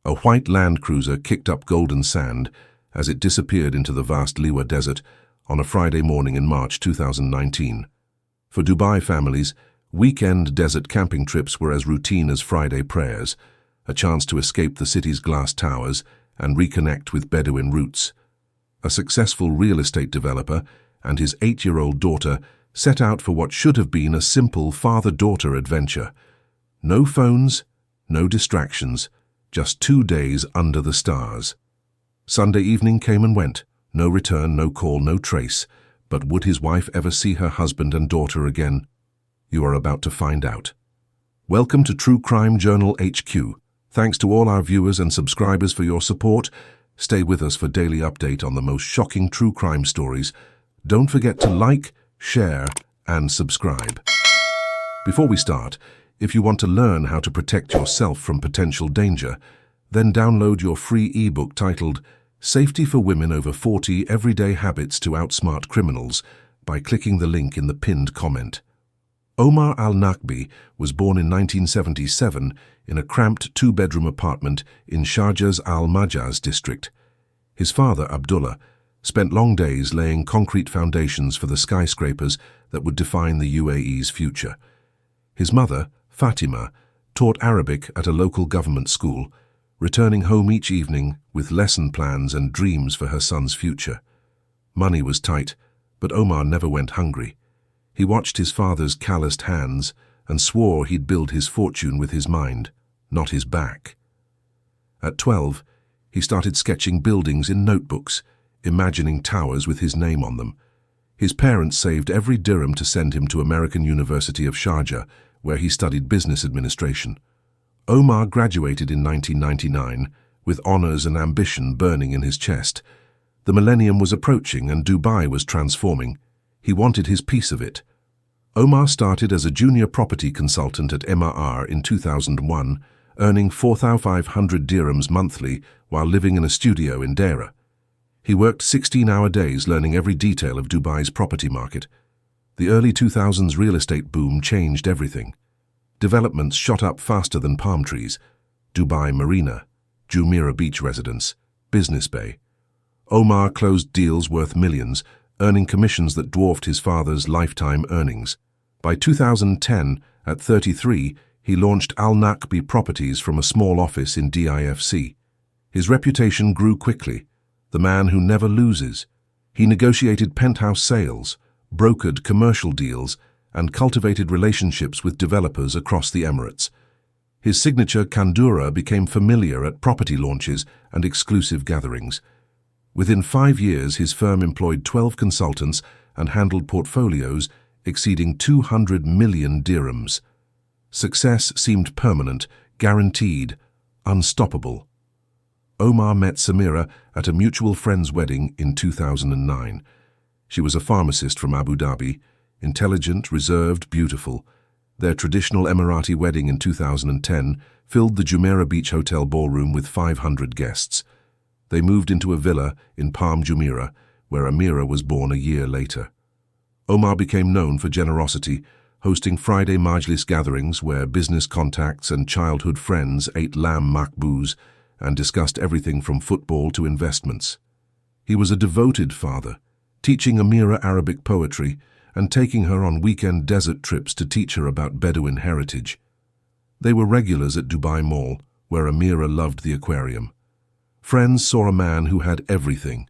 A white Land Cruiser kicked up golden sand as it disappeared into the vast Liwa Desert on a Friday morning in March 2019. For Dubai families, weekend desert camping trips were as routine as Friday prayers, a chance to escape the city's glass towers and reconnect with Bedouin roots. A successful real estate developer and his 8-year-old daughter set out for what should have been a simple father-daughter adventure. No phones, no distractions, just 2 days under the stars. Sunday evening came and went. No return, no call, no trace. But would his wife ever see her husband and daughter again? You are about to find out. Welcome to True Crime Journal HQ. Thanks to all our viewers and subscribers for your support. Stay with us for daily update on the most shocking true crime stories. Don't forget to like, share, and subscribe. Before we start, if you want to learn how to protect yourself from potential danger, then download your free ebook titled Safety for Women Over 40 Everyday Habits to Outsmart Criminals by clicking the link in the pinned comment. Omar al-Nakbi was born in 1977 in a cramped 2-bedroom apartment in Sharjah's Al-Majaz district. His father, Abdullah, spent long days laying concrete foundations for the skyscrapers that would define the UAE's future. His mother, Fatima, taught Arabic at a local government school, returning home each evening with lesson plans and dreams for her son's future. Money was tight, but Omar never went hungry. He watched his father's calloused hands and swore he'd build his fortune with his mind, not his back. At 12, he started sketching buildings in notebooks, imagining towers with his name on them. His parents saved every dirham to send him to American University of Sharjah, where he studied business administration. Omar graduated in 1999, with honors and ambition burning in his chest. The millennium was approaching and Dubai was transforming. He wanted his piece of it. Omar started as a junior property consultant at MRR in 2001, earning 4,500 dirhams monthly while living in a studio in Deira. He worked 16-hour days learning every detail of Dubai's property market. The early 2000s real estate boom changed everything. Developments shot up faster than palm trees. Dubai Marina, Jumeirah Beach Residence, Business Bay. Omar closed deals worth millions, earning commissions that dwarfed his father's lifetime earnings. By 2010, at 33, he launched Al-Nakbi Properties from a small office in DIFC. His reputation grew quickly. The man who never loses. He negotiated penthouse sales, brokered commercial deals, and cultivated relationships with developers across the Emirates. His signature Kandura became familiar at property launches and exclusive gatherings. Within 5 years, his firm employed 12 consultants and handled portfolios exceeding 200 million dirhams. Success seemed permanent, guaranteed, unstoppable. Omar met Samira at a mutual friend's wedding in 2009. She was a pharmacist from Abu Dhabi, intelligent, reserved, beautiful. Their traditional Emirati wedding in 2010 filled the Jumeirah Beach Hotel ballroom with 500 guests. They moved into a villa in Palm Jumeirah, where Amira was born a year later. Omar became known for generosity, hosting Friday Majlis gatherings where business contacts and childhood friends ate lamb makbouz and discussed everything from football to investments. He was a devoted father, teaching Amira Arabic poetry and taking her on weekend desert trips to teach her about Bedouin heritage. They were regulars at Dubai Mall, where Amira loved the aquarium. Friends saw a man who had everything: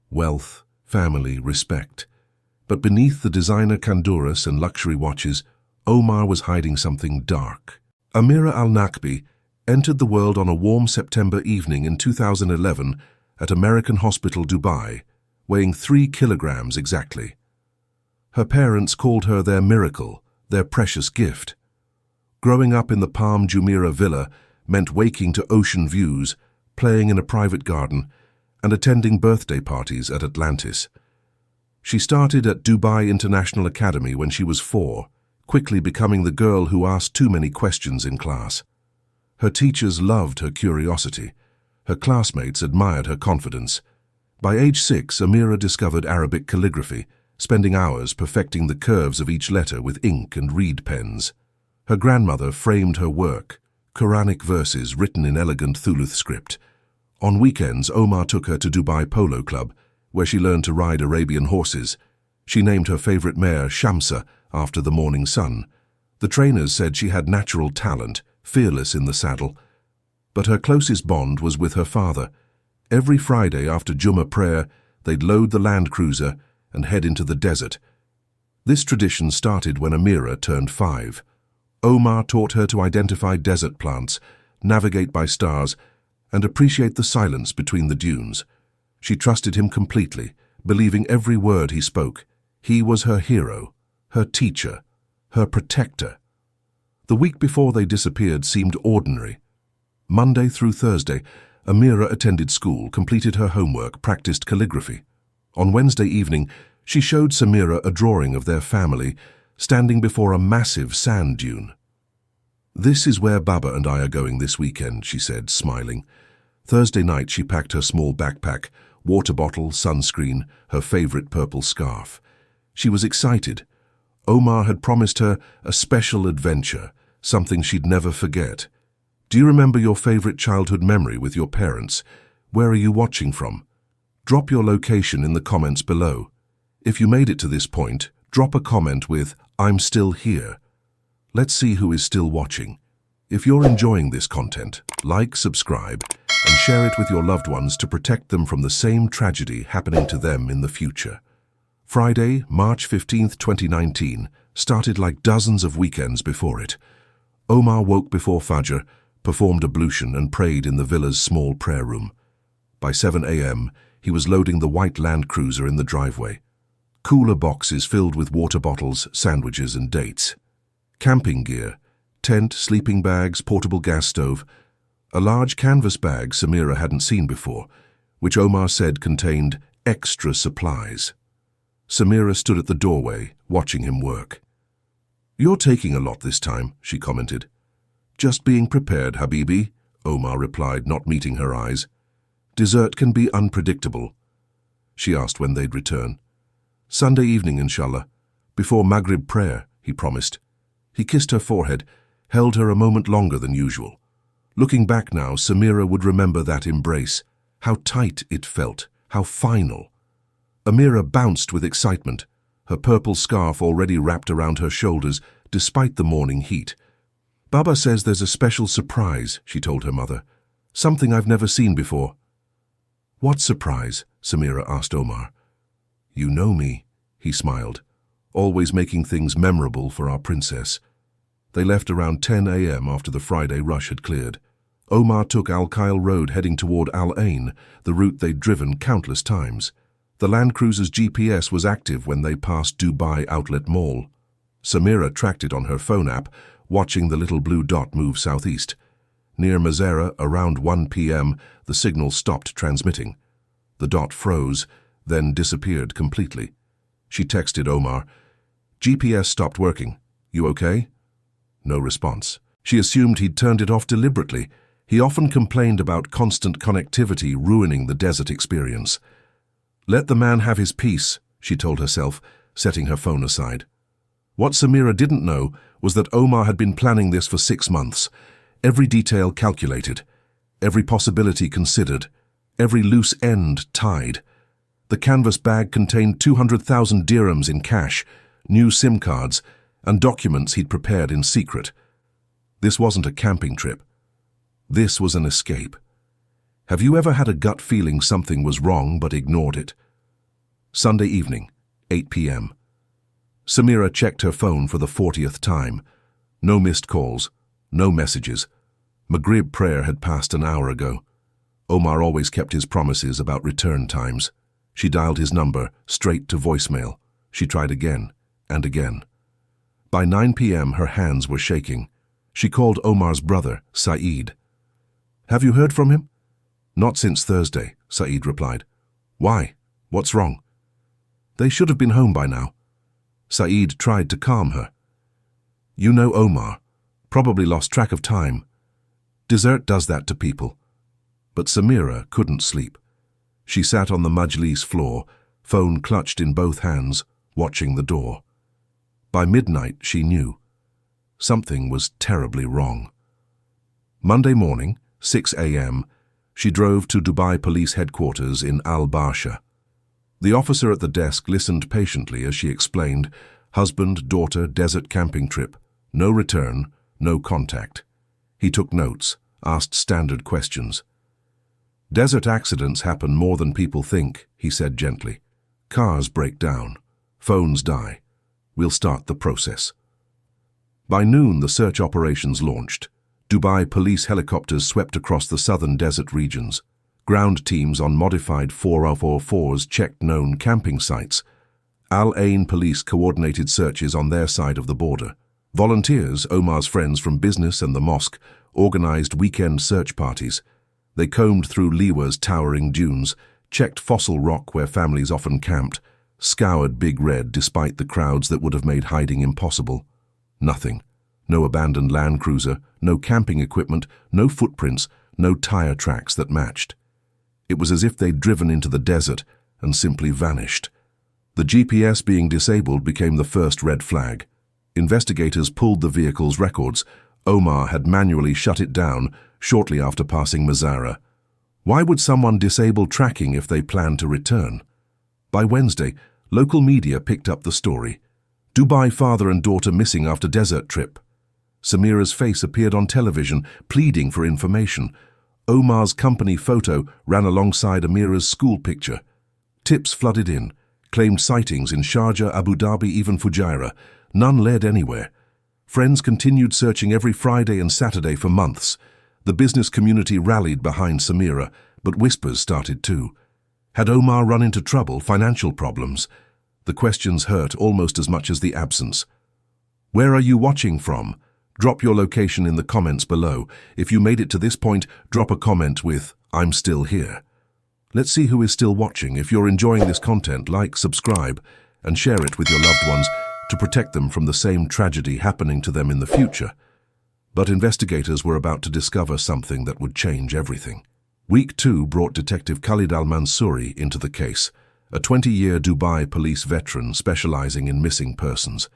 wealth, family, respect. But beneath the designer Kanduras and luxury watches, Omar was hiding something dark. Amira al-Nakbi entered the world on a warm September evening in 2011 at American Hospital Dubai, weighing 3 kilograms exactly. Her parents called her their miracle, their precious gift. Growing up in the Palm Jumeirah villa meant waking to ocean views, playing in a private garden, and attending birthday parties at Atlantis. She started at Dubai International Academy when she was 4, quickly becoming the girl who asked too many questions in class. Her teachers loved her curiosity. Her classmates admired her confidence. By age 6, Amira discovered Arabic calligraphy, spending hours perfecting the curves of each letter with ink and reed pens. Her grandmother framed her work, Quranic verses written in elegant Thuluth script. On weekends, Omar took her to Dubai Polo Club, where she learned to ride Arabian horses. She named her favorite mare Shamsa after the morning sun. The trainers said she had natural talent, fearless in the saddle. But her closest bond was with her father. Every Friday after Jummah prayer, they'd load the Land Cruiser and head into the desert. This tradition started when Amira turned 5. Omar taught her to identify desert plants, navigate by stars, and appreciate the silence between the dunes. She trusted him completely, believing every word he spoke. He was her hero, her teacher, her protector. The week before they disappeared seemed ordinary. Monday through Thursday, Amira attended school, completed her homework, practiced calligraphy. On Wednesday evening, she showed Samira a drawing of their family, standing before a massive sand dune. "This is where Baba and I are going this weekend," she said, smiling. Thursday night, she packed her small backpack, water bottle, sunscreen, her favorite purple scarf. She was excited. Omar had promised her a special adventure, something she'd never forget. "Do you remember your favorite childhood memory with your parents? Where are you watching from? Drop your location in the comments below. If you made it to this point, drop a comment with, 'I'm still here.' Let's see who is still watching. If you're enjoying this content, like, subscribe, and share it with your loved ones to protect them from the same tragedy happening to them in the future." Friday, March 15, 2019, started like dozens of weekends before it. Omar woke before Fajr, performed ablution and prayed in the villa's small prayer room. By 7 a.m., he was loading the white Land Cruiser in the driveway. Cooler boxes filled with water bottles, sandwiches and dates. Camping gear, tent, sleeping bags, portable gas stove. A large canvas bag Samira hadn't seen before, which Omar said contained extra supplies. Samira stood at the doorway, watching him work. "You're taking a lot this time," she commented. "Just being prepared, Habibi," Omar replied, not meeting her eyes. "Dessert can be unpredictable." She asked when they'd return. "Sunday evening, inshallah. Before Maghrib prayer," he promised. He kissed her forehead, held her a moment longer than usual. Looking back now, Samira would remember that embrace. How tight it felt, how final. Amira bounced with excitement, her purple scarf already wrapped around her shoulders despite the morning heat. "Baba says there's a special surprise," she told her mother. "Something I've never seen before." "What surprise?" Samira asked Omar. "You know me," he smiled, "always making things memorable for our princess." They left around 10 a.m. after the Friday rush had cleared. Omar took Al Khail Road heading toward Al Ain, the route they'd driven countless times. The Land Cruiser's GPS was active when they passed Dubai Outlet Mall. Samira tracked it on her phone app, watching the little blue dot move southeast. Near Mazera, around 1 p.m., the signal stopped transmitting. The dot froze, then disappeared completely. She texted Omar, "GPS stopped working. You okay?" No response. She assumed he'd turned it off deliberately. He often complained about constant connectivity ruining the desert experience. "Let the man have his peace," she told herself, setting her phone aside. What Samira didn't know was that Omar had been planning this for 6 months, every detail calculated, every possibility considered, every loose end tied. The canvas bag contained 200,000 dirhams in cash, new SIM cards, and documents he'd prepared in secret. This wasn't a camping trip. This was an escape. Have you ever had a gut feeling something was wrong but ignored it? Sunday evening, 8 p.m. Samira checked her phone for the 40th time. No missed calls, no messages. Maghrib prayer had passed an hour ago. Omar always kept his promises about return times. She dialed his number straight to voicemail. She tried again and again. By 9 p.m. her hands were shaking. She called Omar's brother, Saeed. "Have you heard from him?" "Not since Thursday," Saeed replied. "Why? What's wrong?" "They should have been home by now." Saeed tried to calm her. "You know Omar. Probably lost track of time. Dessert does that to people." But Samira couldn't sleep. She sat on the majlis floor, phone clutched in both hands, watching the door. By midnight, she knew. Something was terribly wrong. Monday morning, 6 a.m., she drove to Dubai Police Headquarters in Al Barsha. The officer at the desk listened patiently as she explained, husband, daughter, desert camping trip, no return, no contact. He took notes, asked standard questions. Desert accidents happen more than people think, he said gently. Cars break down. Phones die. We'll start the process. By noon, the search operations launched. Dubai police helicopters swept across the southern desert regions. Ground teams on modified 4x4s checked known camping sites. Al Ain police coordinated searches on their side of the border. Volunteers, Omar's friends from business and the mosque, organized weekend search parties. They combed through Liwa's towering dunes, checked fossil rock where families often camped, scoured Big Red despite the crowds that would have made hiding impossible. Nothing. No abandoned Land Cruiser, no camping equipment, no footprints, no tire tracks that matched. It was as if they'd driven into the desert and simply vanished. The GPS being disabled became the first red flag. Investigators pulled the vehicle's records. Omar had manually shut it down shortly after passing Mazara. Why would someone disable tracking if they planned to return? By Wednesday, local media picked up the story. Dubai father and daughter missing after desert trip. Samira's face appeared on television, pleading for information. Omar's company photo ran alongside Amira's school picture. Tips flooded in, claimed sightings in Sharjah, Abu Dhabi, even Fujairah. None led anywhere. Friends continued searching every Friday and Saturday for months. The business community rallied behind Samira, but whispers started too. Had Omar run into trouble, financial problems? The questions hurt almost as much as the absence. Where are you watching from? Drop your location in the comments below. If you made it to this point, drop a comment with, "I'm still here." Let's see who is still watching. If you're enjoying this content, like, subscribe, and share it with your loved ones to protect them from the same tragedy happening to them in the future. But investigators were about to discover something that would change everything. Week 2 brought Detective Khalid Al-Mansouri into the case, a 20-year Dubai police veteran specializing in missing persons.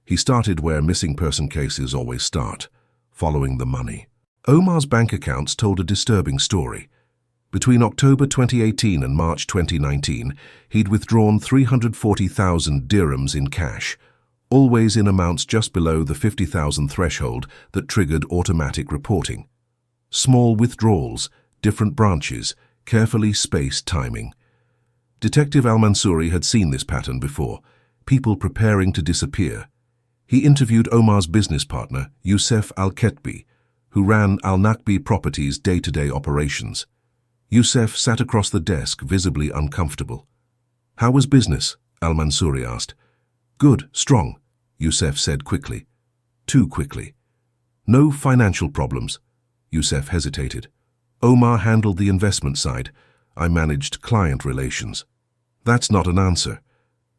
He started where missing person cases always start, following the money. Omar's bank accounts told a disturbing story. Between October 2018 and March 2019, he'd withdrawn 340,000 dirhams in cash, always in amounts just below the 50,000 threshold that triggered automatic reporting. Small withdrawals, different branches, carefully spaced timing. Detective Al-Mansouri had seen this pattern before, people preparing to disappear. He interviewed Omar's business partner, Youssef Al-Ketbi, who ran Al-Nakbi Properties' day-to-day operations. Youssef sat across the desk, visibly uncomfortable. "How was business?" Al-Mansouri asked. "Good, strong," Youssef said quickly. Too quickly. "No financial problems?" Youssef hesitated. "Omar handled the investment side. I managed client relations." That's not an answer.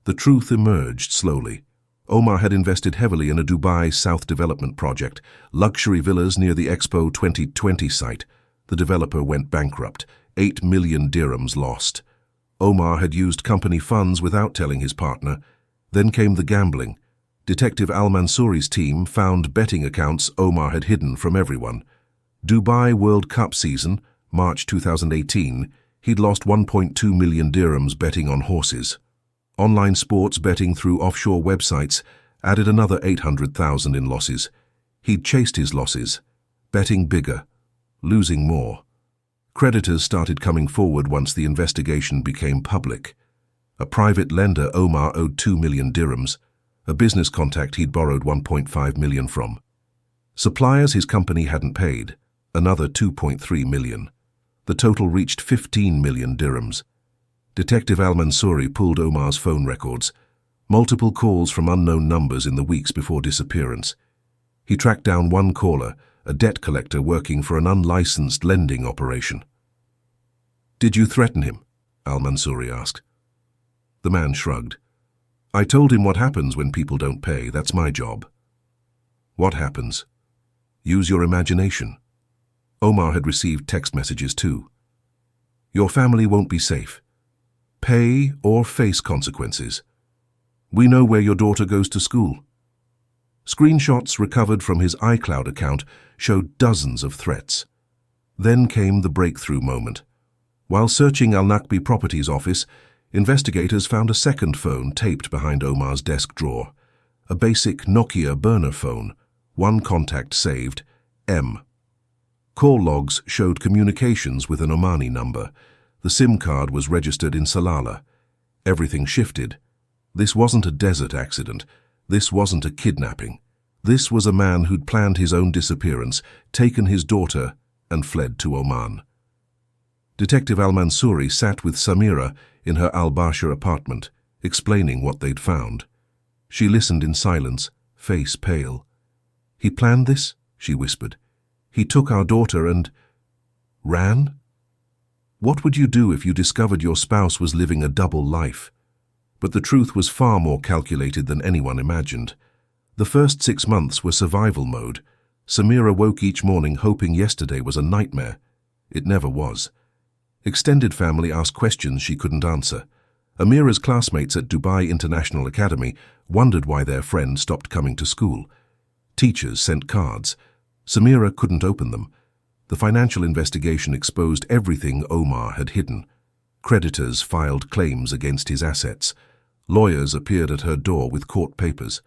The truth emerged slowly. Omar had invested heavily in a Dubai South development project, luxury villas near the Expo 2020 site. The developer went bankrupt, 8 million dirhams lost. Omar had used company funds without telling his partner. Then came the gambling. Detective Al-Mansouri's team found betting accounts Omar had hidden from everyone. Dubai World Cup season, March 2018, he'd lost 1.2 million dirhams betting on horses. Online sports betting through offshore websites added another 800,000 in losses. He'd chased his losses, betting bigger, losing more. Creditors started coming forward once the investigation became public. A private lender Omar owed 2 million dirhams, a business contact he'd borrowed 1.5 million from. Suppliers his company hadn't paid, another 2.3 million. The total reached 15 million dirhams. Detective Al-Mansouri pulled Omar's phone records, multiple calls from unknown numbers in the weeks before disappearance. He tracked down one caller, a debt collector working for an unlicensed lending operation. "Did you threaten him?" Al-Mansouri asked. The man shrugged. "I told him what happens when people don't pay. That's my job." "What happens?" "Use your imagination." Omar had received text messages too. "Your family won't be safe. Pay or face consequences. We know where your daughter goes to school." Screenshots recovered from his iCloud account showed dozens of threats. Then came the breakthrough moment. While searching Al-Nakbi Properties office, investigators found a second phone taped behind Omar's desk drawer. A basic Nokia burner phone, one contact saved, M. Call logs showed communications with an Omani number. The SIM card was registered in Salalah. Everything shifted. This wasn't a desert accident. This wasn't a kidnapping. This was a man who'd planned his own disappearance, taken his daughter, and fled to Oman. Detective Al-Mansouri sat with Samira in her Al-Basha apartment, explaining what they'd found. She listened in silence, face pale. "He planned this?" she whispered. "He took our daughter and ran?" What would you do if you discovered your spouse was living a double life? But the truth was far more calculated than anyone imagined. The first 6 months were survival mode. Samira woke each morning hoping yesterday was a nightmare. It never was. Extended family asked questions she couldn't answer. Amira's classmates at Dubai International Academy wondered why their friend stopped coming to school. Teachers sent cards. Samira couldn't open them. The financial investigation exposed everything Omar had hidden. Creditors filed claims against his assets. Lawyers appeared at her door with court papers.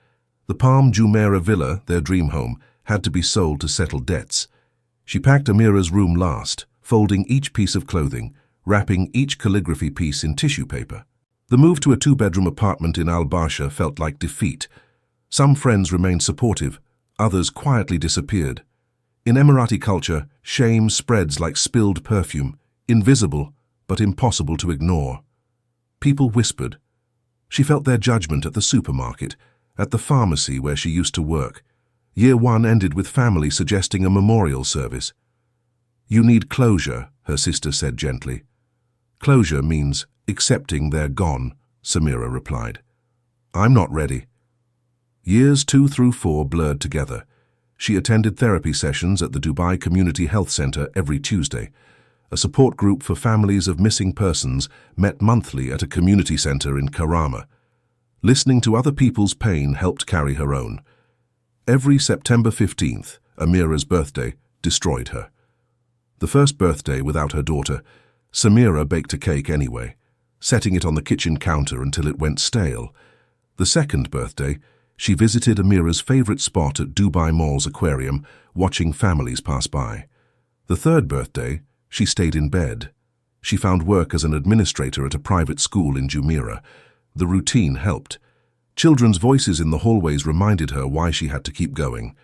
The Palm Jumeirah villa, their dream home, had to be sold to settle debts. She packed Amira's room last, folding each piece of clothing, wrapping each calligraphy piece in tissue paper. The move to a 2-bedroom apartment in Al-Basha felt like defeat. Some friends remained supportive, others quietly disappeared. In Emirati culture, shame spreads like spilled perfume, invisible but impossible to ignore. People whispered. She felt their judgment at the supermarket, at the pharmacy where she used to work. Year 1 ended with family suggesting a memorial service. "You need closure," her sister said gently. "Closure means accepting they're gone," Samira replied. "I'm not ready." Years 2 through 4 blurred together. She attended therapy sessions at the Dubai Community Health Center every Tuesday. A support group for families of missing persons met monthly at a community center in Karama. Listening to other people's pain helped carry her own. Every September 15th, Amira's birthday, destroyed her. The first birthday without her daughter, Samira baked a cake anyway, setting it on the kitchen counter until it went stale. The second birthday, she visited Amira's favorite spot at Dubai Mall's aquarium, watching families pass by. The third birthday, she stayed in bed. She found work as an administrator at a private school in Jumeirah. The routine helped. Children's voices in the hallways reminded her why she had to keep going.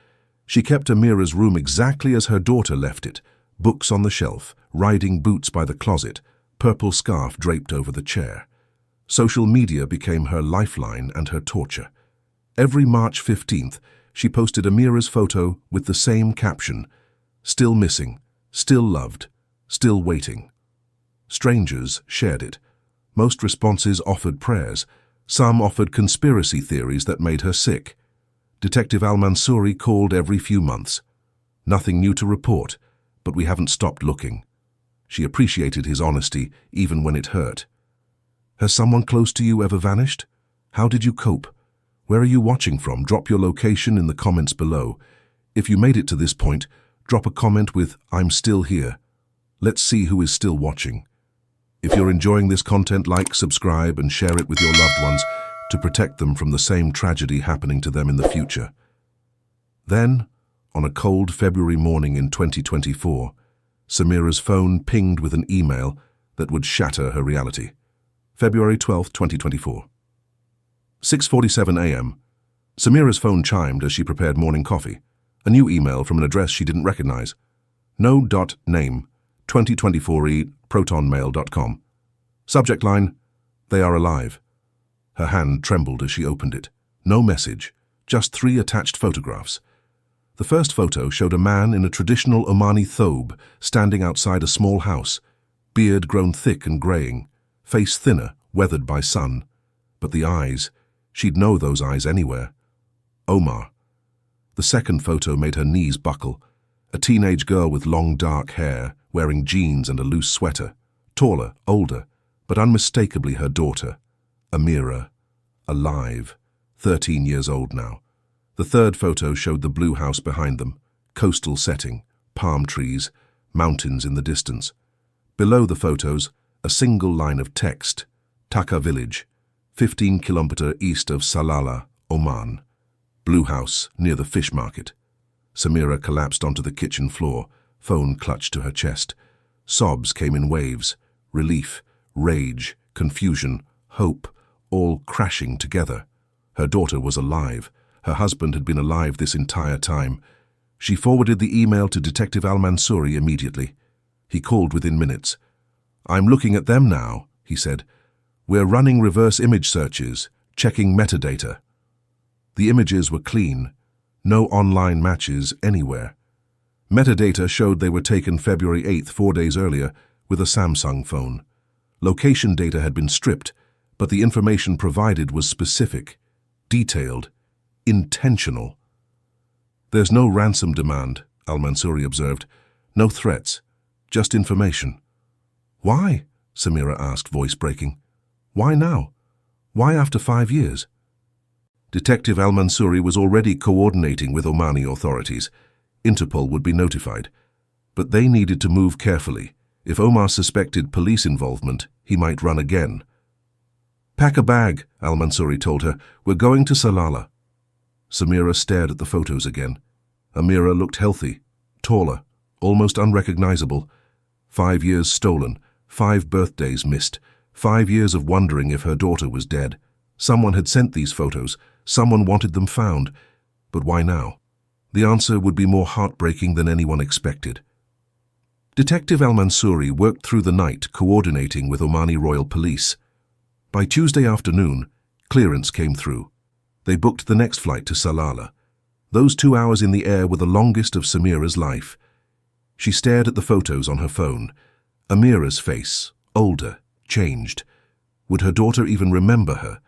She kept Amira's room exactly as her daughter left it, books on the shelf, riding boots by the closet, purple scarf draped over the chair. Social media became her lifeline and her torture. Every March 15th, she posted Amira's photo with the same caption, "Still missing, still loved, still waiting." Strangers shared it. Most responses offered prayers. Some offered conspiracy theories that made her sick. Detective Al-Mansouri called every few months. "Nothing new to report, but we haven't stopped looking." She appreciated his honesty, even when it hurt. "Has someone close to you ever vanished? How did you cope? Where are you watching from? Drop your location in the comments below. If you made it to this point, drop a comment with "I'm still here." Let's see who is still watching. If you're enjoying this content, like, subscribe, and share it with your loved ones to protect them from the same tragedy happening to them in the future. Then, on a cold February morning in 2024, Samira's phone pinged with an email that would shatter her reality. February 12, 2024. 6:47 a.m. Samira's phone chimed as she prepared morning coffee. A new email from an address she didn't recognize. No.name, 2024e@protonmail.com. Subject line, "They are alive." Her hand trembled as she opened it. No message, just 3 attached photographs. The first photo showed a man in a traditional Omani thobe standing outside a small house, beard grown thick and graying, face thinner, weathered by sun. But the eyes, she'd know those eyes anywhere. Omar. The second photo made her knees buckle. A teenage girl with long dark hair, wearing jeans and a loose sweater. Taller, older, but unmistakably her daughter. Amira. Alive. 13 years old now. The third photo showed the blue house behind them, coastal setting, palm trees, mountains in the distance. Below the photos, a single line of text, Taka village, 15 kilometers east of Salalah, Oman. Blue house, near the fish market. Samira collapsed onto the kitchen floor, phone clutched to her chest. Sobs came in waves, relief, rage, confusion, hope, all crashing together. Her daughter was alive. Her husband had been alive this entire time. She forwarded the email to Detective Al-Mansouri immediately. He called within minutes. "I'm looking at them now," he said. "We're running reverse image searches, checking metadata." The images were clean. No online matches anywhere. Metadata showed they were taken February 8th, 4 days earlier, with a Samsung phone. Location data had been stripped, but the information provided was specific, detailed, intentional. "There's no ransom demand," Al-Mansouri observed. "No threats, just information." "Why?" Samira asked, voice breaking. "Why now? Why after 5 years?" Detective Al-Mansouri was already coordinating with Omani authorities. Interpol would be notified. But they needed to move carefully. If Omar suspected police involvement, he might run again. "Pack a bag," Al-Mansouri told her. "We're going to Salalah." Samira stared at the photos again. Amira looked healthy, taller, almost unrecognizable. 5 years stolen, 5 birthdays missed, 5 years of wondering if her daughter was dead. Someone had sent these photos. Someone wanted them found. But why now? The answer would be more heartbreaking than anyone expected. Detective Al-Mansouri worked through the night coordinating with Omani Royal Police. By Tuesday afternoon, clearance came through. They booked the next flight to Salalah. Those 2 hours in the air were the longest of Samira's life. She stared at the photos on her phone. Amira's face, older, changed. Would her daughter even remember her?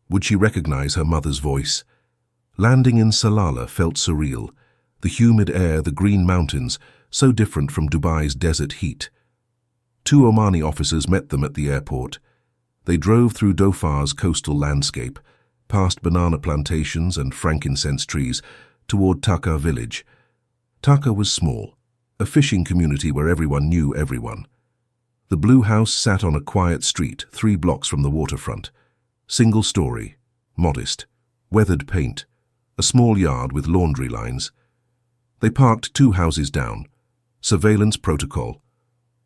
Would she recognize her mother's voice? Landing in Salalah felt surreal. The humid air, the green mountains, so different from Dubai's desert heat. 2 Omani officers met them at the airport. They drove through Dhofar's coastal landscape, past banana plantations and frankincense trees, toward Taka village. Taka was small, a fishing community where everyone knew everyone. The blue house sat on a quiet street 3 blocks from the waterfront. Single story, modest, weathered paint, a small yard with laundry lines. They parked 2 houses down. Surveillance protocol.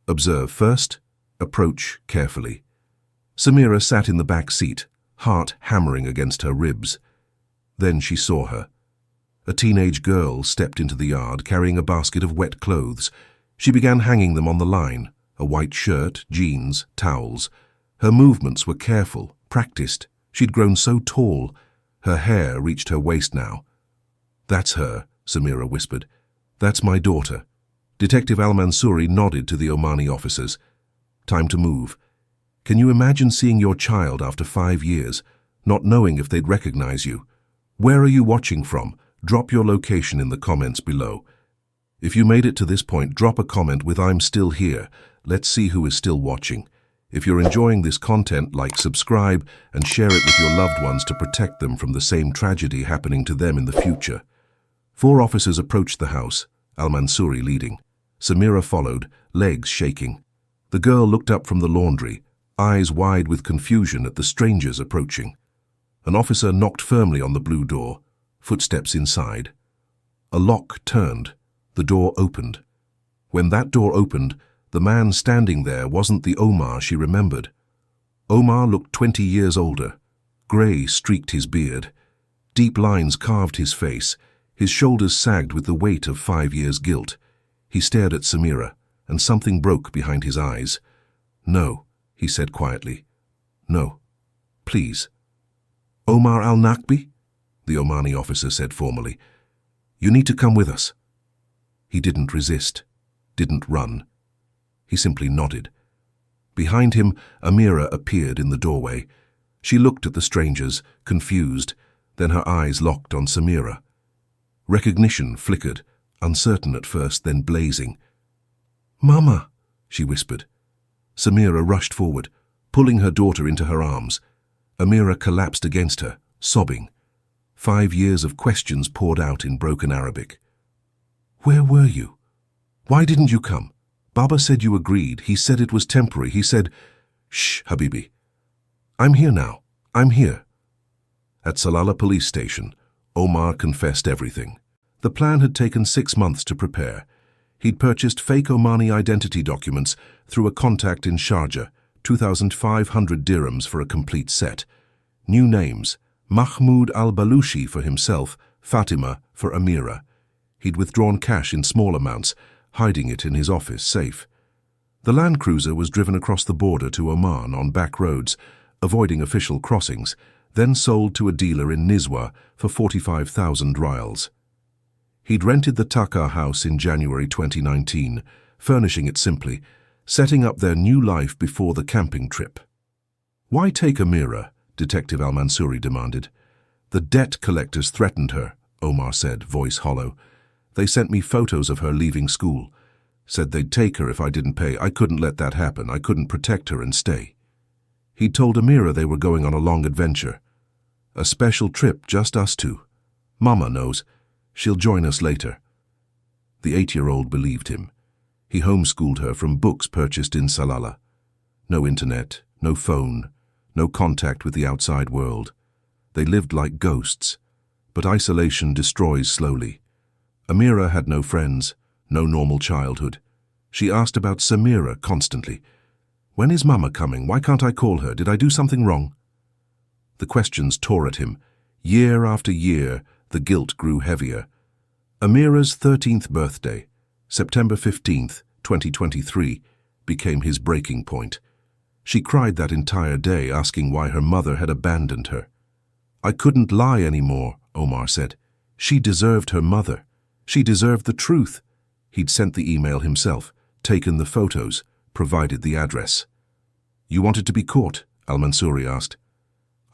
Observe first, approach carefully. Samira sat in the back seat, heart hammering against her ribs. Then she saw her. A teenage girl stepped into the yard carrying a basket of wet clothes. She began hanging them on the line, a white shirt, jeans, towels. Her movements were careful, practiced. She'd grown so tall. Her hair reached her waist now. "That's her," Samira whispered. "That's my daughter." Detective Al-Mansouri nodded to the Omani officers. "Time to move. Can you imagine seeing your child after 5 years, not knowing if they'd recognize you? Where are you watching from? Drop your location in the comments below. If you made it to this point, drop a comment with "I'm still here." Let's see who is still watching. If you're enjoying this content, like, subscribe, and share it with your loved ones to protect them from the same tragedy happening to them in the future. 4 officers approached the house, Al-Mansouri leading. Samira followed, legs shaking. The girl looked up from the laundry, eyes wide with confusion at the strangers approaching. An officer knocked firmly on the blue door, footsteps inside. A lock turned, the door opened. When that door opened, the man standing there wasn't the Omar she remembered. Omar looked 20 years older. Grey streaked his beard. Deep lines carved his face. His shoulders sagged with the weight of 5 years' guilt. He stared at Samira, and something broke behind his eyes. "No," he said quietly. "No. Please." "Omar al-Nakbi?" the Omani officer said formally. "You need to come with us." He didn't resist, didn't run. He simply nodded. Behind him, Amira appeared in the doorway. She looked at the strangers, confused, then her eyes locked on Samira. Recognition flickered, uncertain at first, then blazing. "Mama," she whispered. Samira rushed forward, pulling her daughter into her arms. Amira collapsed against her, sobbing. 5 years of questions poured out in broken Arabic. "Where were you? Why didn't you come? Baba said you agreed. He said it was temporary. He said..." "Shh, Habibi. I'm here now. I'm here." At Salalah police station, Omar confessed everything. The plan had taken 6 months to prepare. He'd purchased fake Omani identity documents through a contact in Sharjah, 2,500 dirhams for a complete set. New names: Mahmoud al-Balushi for himself, Fatima for Amira. He'd withdrawn cash in small amounts, hiding it in his office safe. The Land Cruiser was driven across the border to Oman on back roads, avoiding official crossings, then sold to a dealer in Nizwa for 45,000 rials. He'd rented the Taka house in January 2019, furnishing it simply, setting up their new life before the camping trip. "Why take Amira?" Detective Al-Mansouri demanded. "The debt collectors threatened her," Omar said, voice hollow. "They sent me photos of her leaving school. Said they'd take her if I didn't pay. I couldn't let that happen. I couldn't protect her and stay." He'd told Amira they were going on a long adventure. "A special trip, just us two. Mama knows. She'll join us later." The 8-year-old believed him. He homeschooled her from books purchased in Salalah. No internet, no phone, no contact with the outside world. They lived like ghosts. But isolation destroys slowly. Amira had no friends, no normal childhood. She asked about Samira constantly. "When is Mama coming? Why can't I call her? Did I do something wrong?" The questions tore at him. Year after year, the guilt grew heavier. Amira's 13th birthday, September 15th, 2023, became his breaking point. She cried that entire day, asking why her mother had abandoned her. "I couldn't lie anymore," Omar said. "She deserved her mother. She deserved the truth." He'd sent the email himself, taken the photos, provided the address. "You wanted to be caught?" Al-Mansouri asked.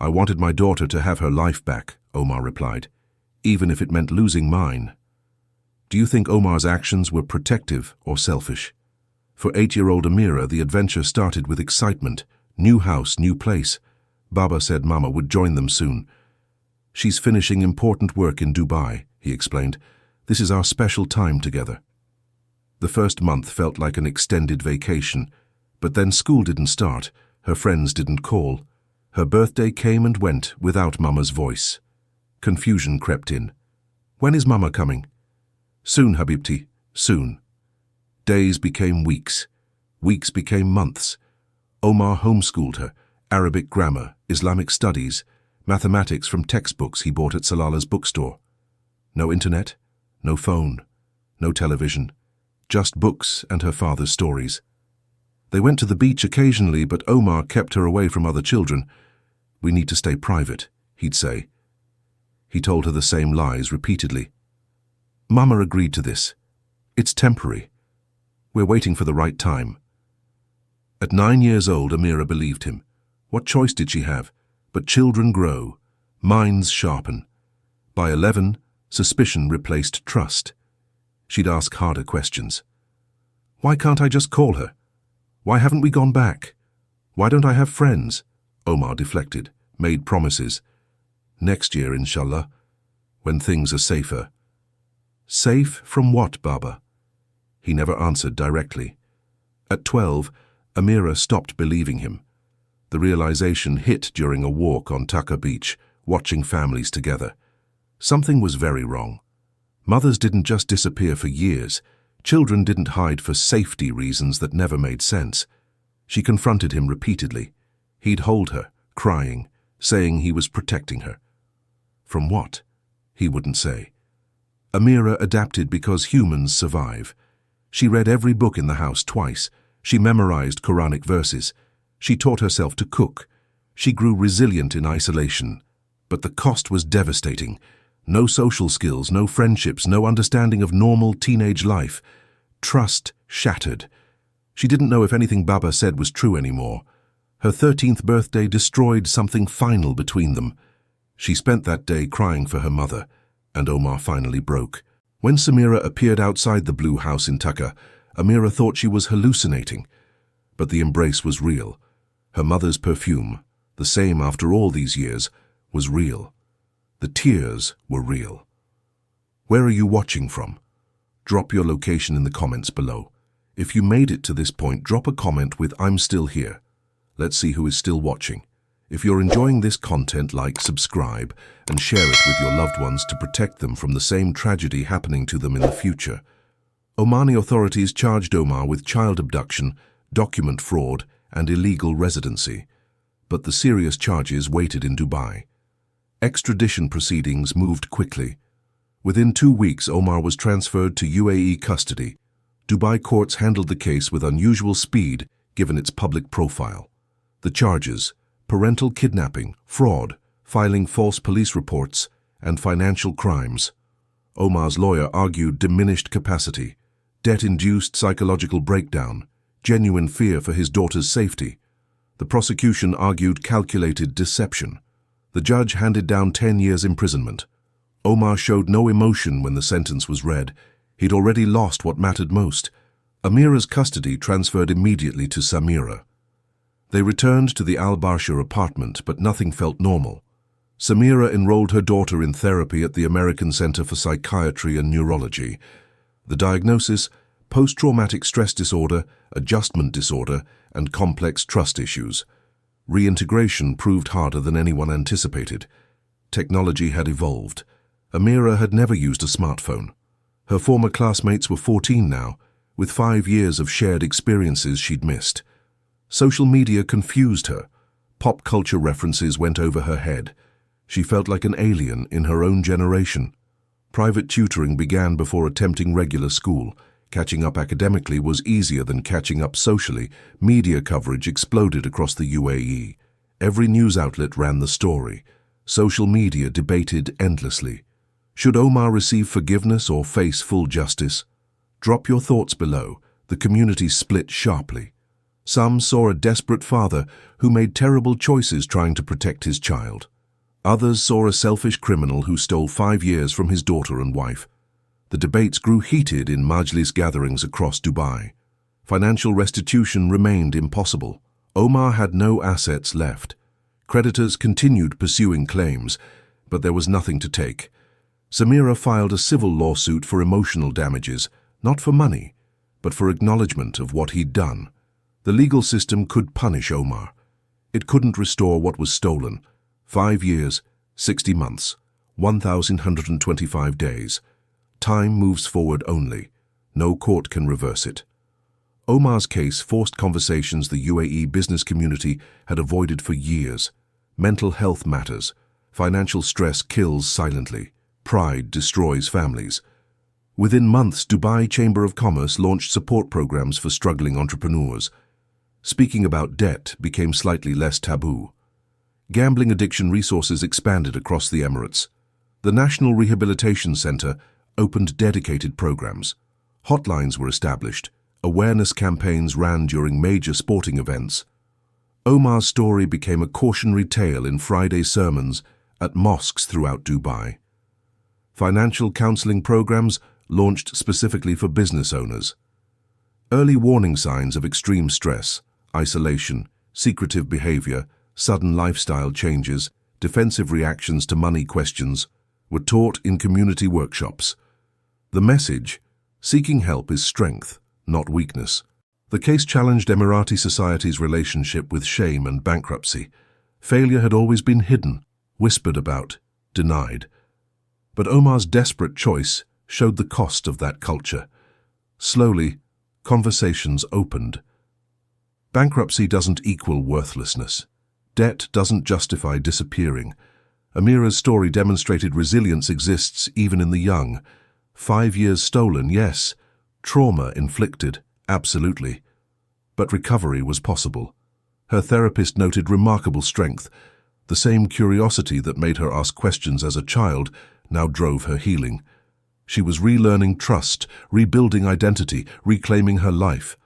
"I wanted my daughter to have her life back," Omar replied, "even if it meant losing mine." Do you think Omar's actions were protective or selfish? For 8-year-old Amira, the adventure started with excitement. New house, new place. Baba said Mama would join them soon. "She's finishing important work in Dubai," he explained. "This is our special time together." The first month felt like an extended vacation, but then school didn't start, her friends didn't call. Her birthday came and went without Mama's voice. Confusion crept in. "When is Mama coming?" "Soon, Habibti, soon." Days became weeks. Weeks became months. Omar homeschooled her, Arabic grammar, Islamic studies, mathematics from textbooks he bought at Salalah's bookstore. No internet, no phone, no television, just books and her father's stories. They went to the beach occasionally, but Omar kept her away from other children. "We need to stay private," he'd say. He told her the same lies repeatedly. Mama agreed to this. "It's temporary. We're waiting for the right time." At 9 years old, Amira believed him. What choice did she have? But children grow, minds sharpen. By 11, suspicion replaced trust. She'd ask harder questions. "Why can't I just call her? Why haven't we gone back? Why don't I have friends?" Omar deflected, made promises. "Next year, inshallah, when things are safer." Safe from what, Baba? He never answered directly. At 12, Amira stopped believing him. The realization hit during a walk on Taka Beach, watching families together. Something was very wrong. Mothers didn't just disappear for years. Children didn't hide for safety reasons that never made sense. She confronted him repeatedly. He'd hold her, crying, saying he was protecting her. From what? He wouldn't say. Amira adapted because humans survive. She read every book in the house twice. She memorized Quranic verses. She taught herself to cook. She grew resilient in isolation. But the cost was devastating. No social skills, no friendships, no understanding of normal teenage life. Trust shattered. She didn't know if anything Baba said was true anymore. Her 13th birthday destroyed something final between them. She spent that day crying for her mother, and Omar finally broke. When Samira appeared outside the blue house in Taka, Amira thought she was hallucinating. But the embrace was real. Her mother's perfume, the same after all these years, was real. The tears were real. Where are you watching from? Drop your location in the comments below. If you made it to this point, drop a comment with "I'm still here." Let's see who is still watching. If you're enjoying this content, like, subscribe, and share it with your loved ones to protect them from the same tragedy happening to them in the future. Omani authorities charged Omar with child abduction, document fraud, and illegal residency. But the serious charges waited in Dubai. Extradition proceedings moved quickly. Within 2 weeks, Omar was transferred to UAE custody. Dubai courts handled the case with unusual speed, given its public profile. The charges: parental kidnapping, fraud, filing false police reports, and financial crimes. Omar's lawyer argued diminished capacity, debt-induced psychological breakdown, genuine fear for his daughter's safety. The prosecution argued calculated deception. The judge handed down 10 years imprisonment. Omar showed no emotion when the sentence was read. He'd already lost what mattered most. Amira's custody transferred immediately to Samira. They returned to the Al-Barsha apartment, but nothing felt normal. Samira enrolled her daughter in therapy at the American Center for Psychiatry and Neurology. The diagnosis: post-traumatic stress disorder, adjustment disorder, and complex trust issues. Reintegration proved harder than anyone anticipated. Technology had evolved. Amira had never used a smartphone. Her former classmates were 14 now, with 5 years of shared experiences she'd missed. Social media confused her. Pop culture references went over her head. She felt like an alien in her own generation. Private tutoring began before attempting regular school. Catching up academically was easier than catching up socially. Media coverage exploded across the UAE. Every news outlet ran the story. Social media debated endlessly. Should Omar receive forgiveness or face full justice? Drop your thoughts below. The community split sharply. Some saw a desperate father who made terrible choices trying to protect his child. Others saw a selfish criminal who stole 5 years from his daughter and wife. The debates grew heated in Majlis gatherings across Dubai. Financial restitution remained impossible. Omar had no assets left. Creditors continued pursuing claims, but there was nothing to take. Samira filed a civil lawsuit for emotional damages, not for money, but for acknowledgement of what he'd done. The legal system could punish Omar. It couldn't restore what was stolen. 5 years, 60 months, 1,125 days. Time moves forward only. No court can reverse it. Omar's case forced conversations the UAE business community had avoided for years. Mental health matters. Financial stress kills silently. Pride destroys families. Within months, Dubai Chamber of Commerce launched support programs for struggling entrepreneurs. Speaking about debt became slightly less taboo. Gambling addiction resources expanded across the Emirates. The National Rehabilitation Center opened dedicated programs. Hotlines were established. Awareness campaigns ran during major sporting events. Omar's story became a cautionary tale in Friday sermons at mosques throughout Dubai. Financial counseling programs launched specifically for business owners. Early warning signs of extreme stress, isolation, secretive behavior, sudden lifestyle changes, defensive reactions to money questions were taught in community workshops. The message: seeking help is strength, not weakness. The case challenged Emirati society's relationship with shame and bankruptcy. Failure had always been hidden, whispered about, denied. But Omar's desperate choice showed the cost of that culture. Slowly, conversations opened. Bankruptcy doesn't equal worthlessness. Debt doesn't justify disappearing. Amira's story demonstrated resilience exists even in the young. 5 years stolen, yes. Trauma inflicted, absolutely. But recovery was possible. Her therapist noted remarkable strength. The same curiosity that made her ask questions as a child now drove her healing. She was relearning trust, rebuilding identity, reclaiming her life.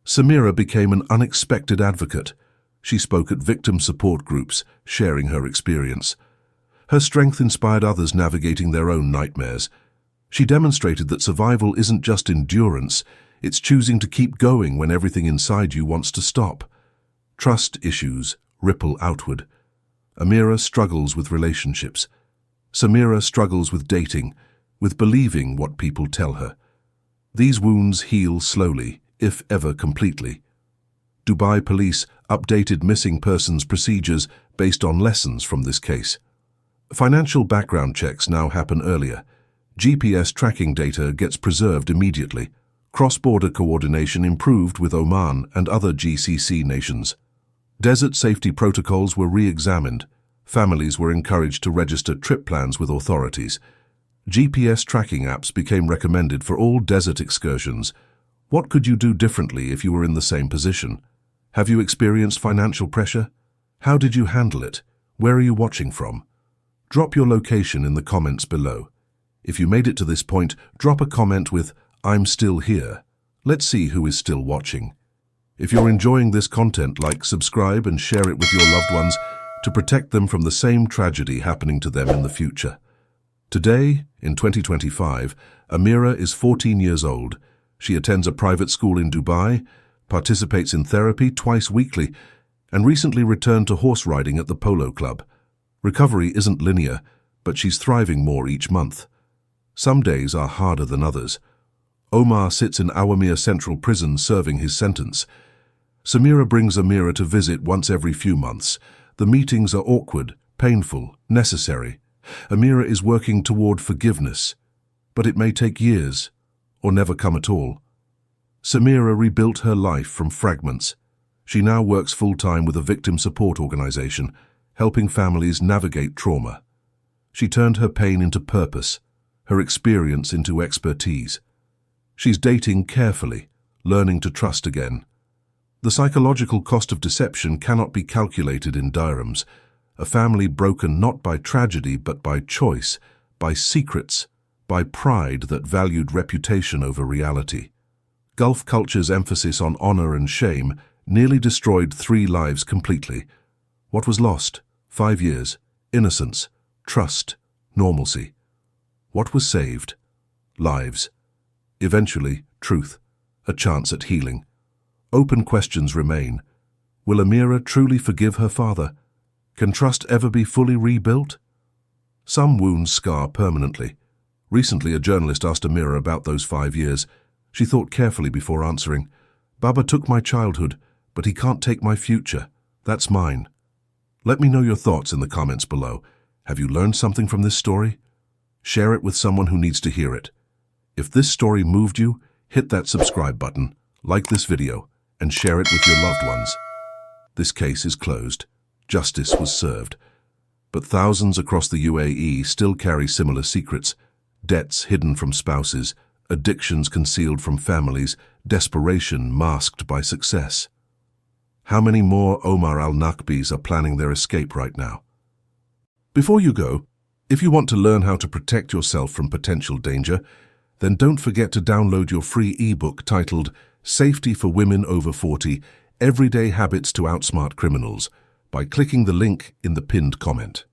Samira became an unexpected advocate. She spoke at victim support groups, sharing her experience. Her strength inspired others navigating their own nightmares. She demonstrated that survival isn't just endurance, it's choosing to keep going when everything inside you wants to stop. Trust issues ripple outward. Amira struggles with relationships. Samira struggles with dating, with believing what people tell her. These wounds heal slowly, if ever completely. Dubai police updated missing persons procedures based on lessons from this case. Financial background checks now happen earlier. GPS tracking data gets preserved immediately. Cross-border coordination improved with Oman and other GCC nations. Desert safety protocols were re-examined. Families were encouraged to register trip plans with authorities. GPS tracking apps became recommended for all desert excursions. What could you do differently if you were in the same position? Have you experienced financial pressure? How did you handle it? Where are you watching from? Drop your location in the comments below. If you made it to this point, drop a comment with "I'm still here." Let's see who is still watching. If you're enjoying this content, like, subscribe and share it with your loved ones to protect them from the same tragedy happening to them in the future. Today, in 2025, Amira is 14 years old. She attends a private school in Dubai, participates in therapy twice weekly, and recently returned to horse riding at the polo club. Recovery isn't linear, but she's thriving more each month. Some days are harder than others. Omar sits in Awamir Central Prison serving his sentence. Samira brings Amira to visit once every few months. The meetings are awkward, painful, necessary. Amira is working toward forgiveness, but it may take years, or never come at all. Samira rebuilt her life from fragments. She now works full-time with a victim support organization, helping families navigate trauma. She turned her pain into purpose, her experience into expertise. She's dating carefully, learning to trust again. The psychological cost of deception cannot be calculated in dirhams. A family broken not by tragedy but by choice, by secrets, by pride that valued reputation over reality. Gulf culture's emphasis on honor and shame nearly destroyed 3 lives completely. What was lost? 5 years, innocence, trust, normalcy. What was saved? Lives. Eventually, truth, a chance at healing. Open questions remain. Will Amira truly forgive her father? Can trust ever be fully rebuilt? Some wounds scar permanently. Recently, a journalist asked Amira about those 5 years. She thought carefully before answering. "Baba took my childhood, but he can't take my future. That's mine." Let me know your thoughts in the comments below. Have you learned something from this story? Share it with someone who needs to hear it. If this story moved you, hit that subscribe button, like this video, and share it with your loved ones. This case is closed. Justice was served. But thousands across the UAE still carry similar secrets: debts hidden from spouses, addictions concealed from families, desperation masked by success. How many more Omar al-Nakbis are planning their escape right now? Before you go, if you want to learn how to protect yourself from potential danger, then don't forget to download your free ebook titled "Safety for Women Over 40: Everyday Habits to Outsmart Criminals" by clicking the link in the pinned comment.